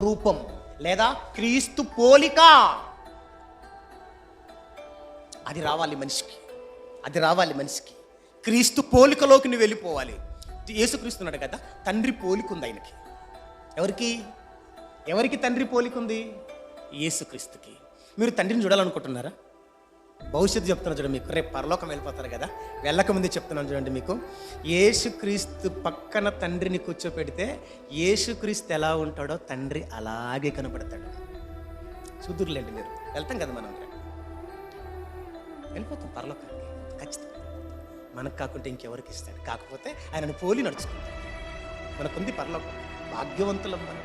స్వరూపం లేదా క్రీస్తు పోలిక. అది రావాలి మనిషికి. క్రీస్తు పోలికలోకి నువ్వు వెళ్ళిపోవాలి. యేసుక్రీస్తున్నాడు కదా, తండ్రి పోలిక ఉంది ఆయనకి. ఎవరికి తండ్రి పోలిక ఉంది? యేసుక్రీస్తుకి. మీరు తండ్రిని చూడాలనుకుంటున్నారా? భవిష్యత్తు చెప్తున్నాను చూడండి మీకు, రేపు పరలోకం వెళ్ళిపోతారు కదా, వెళ్ళక ముందే చెప్తున్నాను చూడండి మీకు. యేసుక్రీస్తు పక్కన తండ్రిని కూర్చోపెడితే యేసుక్రీస్తు ఎలా ఉంటాడో తండ్రి అలాగే కనబడతాడు. చూదురులేండి, మీరు వెళ్తాం కదా, మనం వెళ్ళిపోతాం పరలోకానికి ఖచ్చితంగా. మనకు కాకుంటే ఇంకెవరికి ఇస్తాడు? కాకపోతే ఆయనను పోలి నడుచుకుంటాడు. మనకుంది పరలోకం. భాగ్యవంతులం మనం,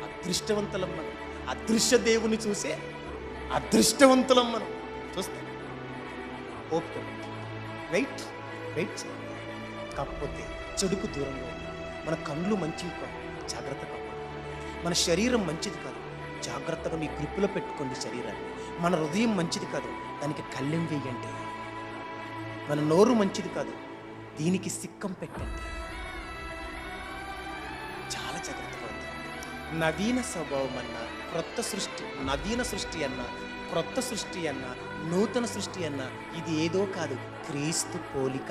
అదృష్టవంతులం మనం. అదృశ్య దేవుని చూసే అదృష్టవంతులం మనం. చూస్తాం, ఓపిక, వెయిట్. కాకపోతే చెడుకు దూరంగా ఉంది. మన కళ్ళు మంచివి కాదు, జాగ్రత్తగా కాపాడు. మన శరీరం మంచిది కాదు, జాగ్రత్తగా మీ గ్రిప్పులో పెట్టుకోండి శరీరాన్ని. మన హృదయం మంచిది కాదు, దానికి కళ్ళెం వేయండి. మన నోరు మంచిది కాదు, దీనికి సిక్కం పెట్టండి. చాలా జాగ్రత్తగా ఉంది. నవీన స్వభావం అన్నా, నవీన సృష్టి అన్నా, క్రొత్త సృష్టి అన్నా, నూతన సృష్టి అన్నా, ఇది ఏదో కాదు, క్రీస్తు పోలిక.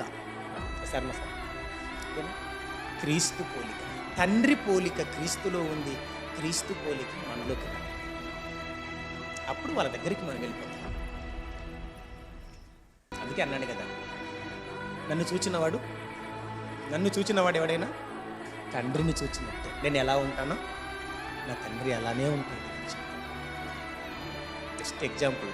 క్రీస్తు పోలిక, తండ్రి పోలిక క్రీస్తులో ఉంది, క్రీస్తు పోలిక మనలోకి రా. అప్పుడు వాళ్ళ దగ్గరికి మనం వెళ్ళిపోతాం. అందుకే అన్నాడు కదా, నన్ను చూచినవాడు ఎవడైనా తండ్రిని చూచినట్టే. నేను ఎలా ఉంటానో నా తండ్రి అలానే ఉంటాడు. Just example.